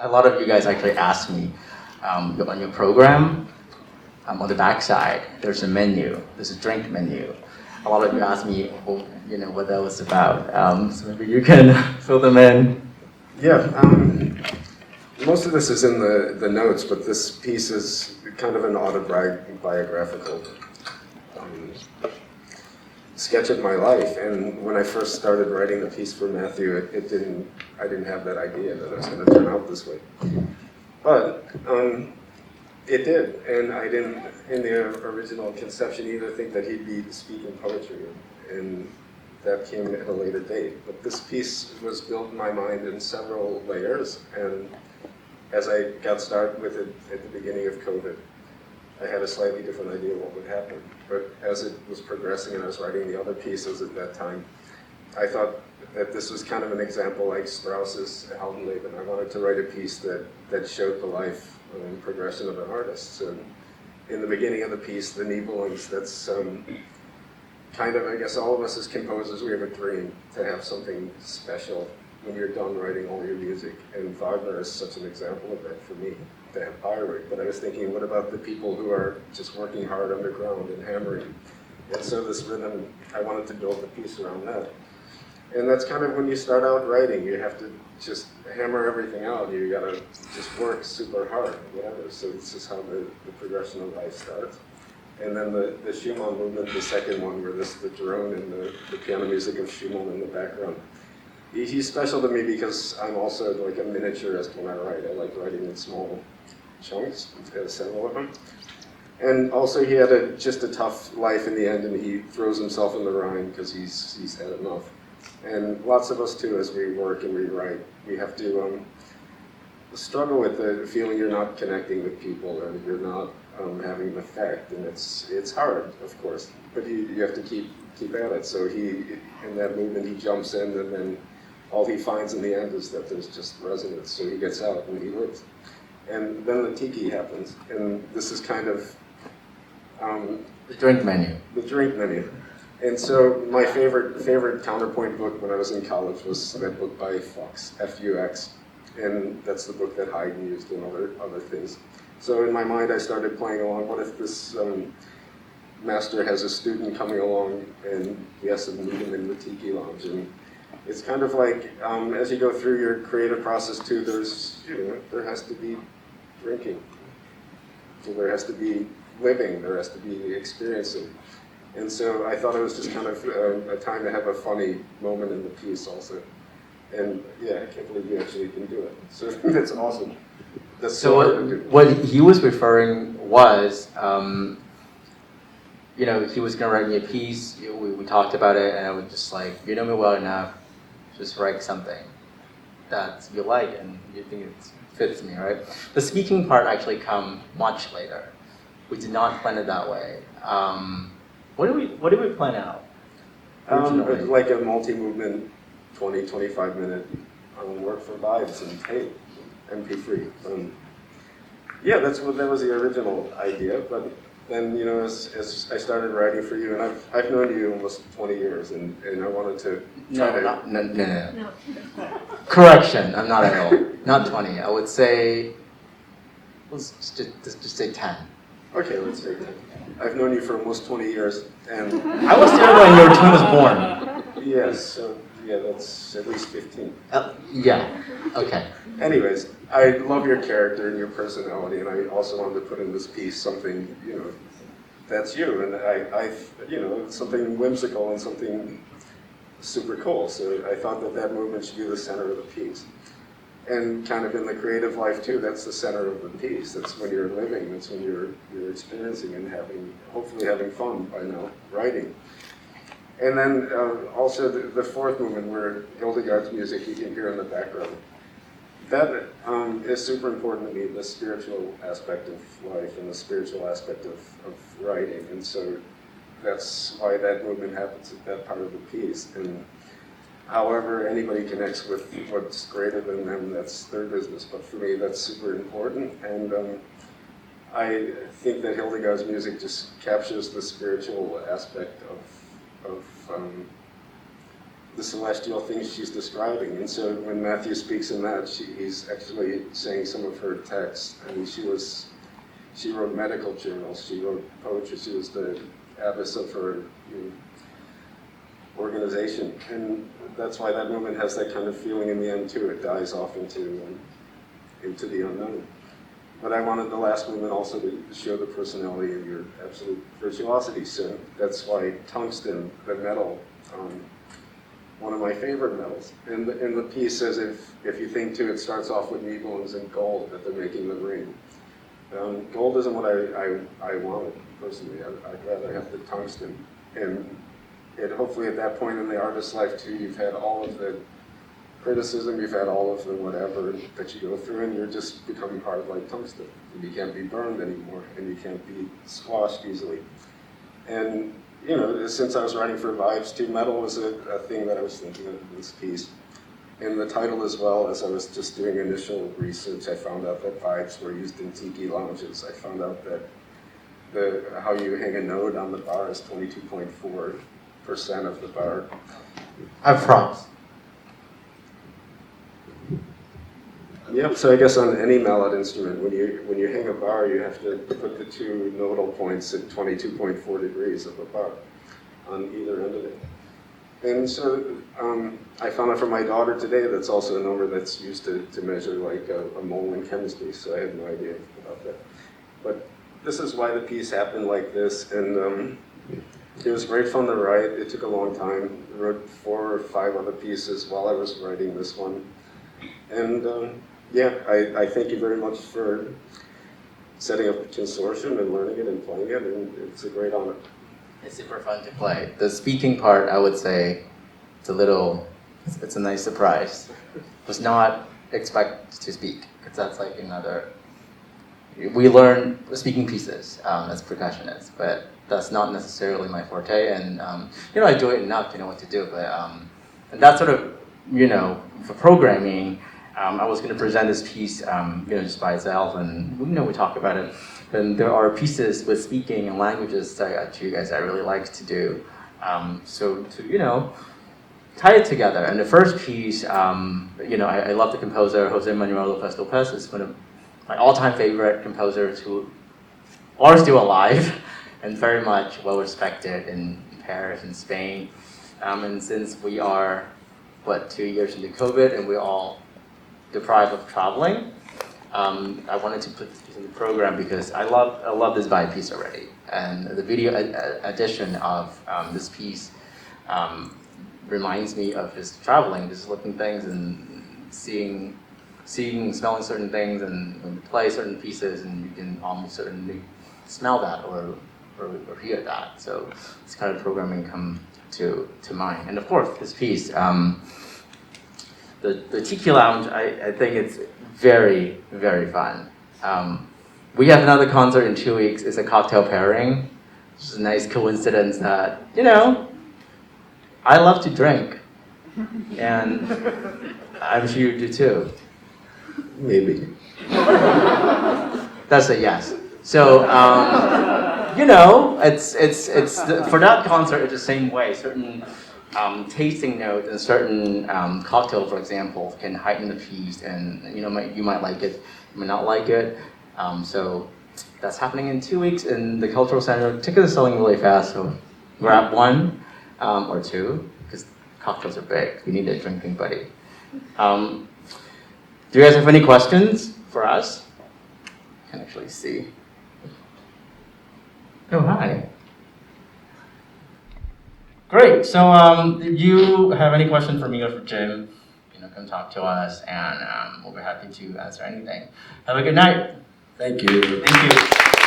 a lot of you guys actually asked me on your program, on the backside, there's a menu, there's a drink menu. A lot of you asked me, well, you know, what that was about. So maybe you can fill them in. Yeah, most of this is in the notes, but this piece is kind of an autobiographical sketch of my life. And when I first started writing the piece for Matthew, I didn't have that idea that it was going to turn out this way. But it did, and I didn't, in the original conception, either think that he'd be speaking poetry, and that came at a later date. But this piece was built in my mind in several layers, and as I got started with it at the beginning of COVID, I had a slightly different idea of what would happen. But as it was progressing and I was writing the other pieces at that time, I thought that this was kind of an example like Strauss's Heldenleben. I wanted to write a piece that showed the life and progression of an artist. And in the beginning of the piece, the Nibelungs, that's kind of, I guess all of us as composers, we have a dream to have something special when you're done writing all your music. And Wagner is such an example of that for me, to have Bayreuth. But I was thinking, what about the people who are just working hard underground and hammering? And so this rhythm, I wanted to build the piece around that. And that's kind of when you start out writing, you have to just hammer everything out. You gotta just work super hard, whatever. So this is how the progression of life starts. And then the Schumann movement, the second one, where this the drone and the piano music of Schumann in the background. He's special to me because I'm also like a miniaturist when I write. I like writing in small chunks, several of them. And also he had just a tough life in the end, and he throws himself in the Rhine because he's had enough. And lots of us too, as we work and we write, we have to struggle with the feeling you're not connecting with people and you're not having an effect. And it's hard, of course, but you have to keep at it. So in that movement, he jumps in, and then all he finds in the end is that there's just resonance. So he gets out and he lives. And then the tiki happens, and this is kind of The drink menu. The drink menu. And so my favorite counterpoint book when I was in college was that book by Fox, F-U-X. And that's the book that Haydn used and other things. So in my mind, I started playing along, what if this master has a student coming along and he has to meet him in the tiki lounge? And it's kind of like, as you go through your creative process too, there has to be drinking. So there has to be living, there has to be experiencing. And so I thought it was just kind of a time to have a funny moment in the piece also. And yeah, I can't believe you actually can do it. So that's awesome. That's so what he was referring was, you know, he was going to write me a piece, we talked about it, and I was just like, you know me well enough, just write something that you like and you think it fits me, right? The speaking part actually come much later. We did not plan it that way. What did we plan out? Like a multi-movement, 20, 25 minute work for vibes and tape, Mp3. Yeah, that was the original idea, but then, you know, as I started writing for you, and I've known you almost 20 years, and I wanted to try to... No. Correction, I'm not at all. Not 20. I would say, let's just say 10. Okay, let's say 10. I've known you for almost 20 years, and... I was there when your twin was born. Yes, so yeah, that's at least 15. Yeah, okay. Anyways, I love your character and your personality, and I also wanted to put in this piece something, you know, that's you, and I you know, something whimsical and something super cool. So I thought that movement should be the center of the piece. And kind of in the creative life too, that's the center of the piece. That's when you're living, that's when you're experiencing and hopefully having fun by now, writing. And then also the fourth movement where Hildegard's music you can hear in the background. That is super important to me, the spiritual aspect of life and the spiritual aspect of writing. And so that's why that movement happens at that part of the piece. And however anybody connects with what's greater than them, that's their business. But for me, that's super important. And I think that Hildegard's music just captures the spiritual aspect of the celestial things she's describing. And so when Matthew speaks in that, he's actually saying some of her texts. I mean, she wrote medical journals, she wrote poetry, she was the abbess of her organization. And that's why that movement has that kind of feeling in the end too. It dies off into the unknown. But I wanted the last movement also to show the personality of your absolute virtuosity. So that's why tungsten, the metal, one of my favorite metals. And the piece says if you think too, it starts off with knee bones and gold that they're making the ring. Gold isn't what I wanted personally. I'd rather have the tungsten. And hopefully at that point in the artist's life too, you've had all of the criticism, you've had all of the whatever that you go through, and you're just becoming hard like tungsten. And you can't be burned anymore, and you can't be squashed easily. And you know, since I was writing for Vibes too, metal was a thing that I was thinking of in this piece. In the title as well, as I was just doing initial research, I found out that vibes were used in tiki lounges. I found out that how you hang a note on the bar is 22.4% of the bar. I have props. Yep, so I guess on any mallet instrument, when you hang a bar, you have to put the two nodal points at 22.4 degrees of the bar on either end of it. And so I found out from my daughter today that's also a number that's used to measure like a mole in chemistry, so I had no idea about that. But this is why the piece happened like this, and it was great fun to write. It took a long time. I wrote 4 or 5 other pieces while I was writing this one. And yeah, I thank you very much for setting up the consortium and learning it and playing it, and it's a great honor. It's super fun to play. The speaking part, I would say, it's a nice surprise. Was not expect to speak, because that's like another, we learn speaking pieces as percussionists, but that's not necessarily my forte, and you know, I do it enough to know what to do, but and that's sort of, you know, for programming, I was going to present this piece, you know, just by itself, and you know, we talk about it. And there are pieces with speaking and languages that you guys I really like to do. So to, you know, tie it together. And the first piece, you know, I love the composer Jose Manuel Lopez Lopez. Is one of my all-time favorite composers who are still alive and very much well respected in Paris and Spain. And since we are, 2 years into COVID, and we're all deprived of traveling, I wanted to put this piece in the program because I love this vibe piece already, and the video edition of this piece reminds me of his traveling, just looking things and seeing, smelling certain things, and when you play certain pieces, and you can almost certainly smell that or hear that. So this kind of programming come to mind, and of course this piece. The Tiki Lounge, I think it's very, very fun. We have another concert in 2 weeks. It's a cocktail pairing. It's a nice coincidence that, you know, I love to drink. And I'm sure you do too. Maybe. That's a yes. So, you know, it's for that concert, it's the same way. Certain tasting notes and certain cocktail, for example, can heighten the piece, and you know, you might like it, you might not like it. So that's happening in 2 weeks in the Cultural Center. Tickets are selling really fast, so grab 1 or 2, because cocktails are big. We need a drinking buddy. Do you guys have any questions for us? I can actually see. Oh, hi. Great. So if you have any question for me or for Jim, you know, come talk to us, and we'll be happy to answer anything. Have a good night. Thank you. Thank you.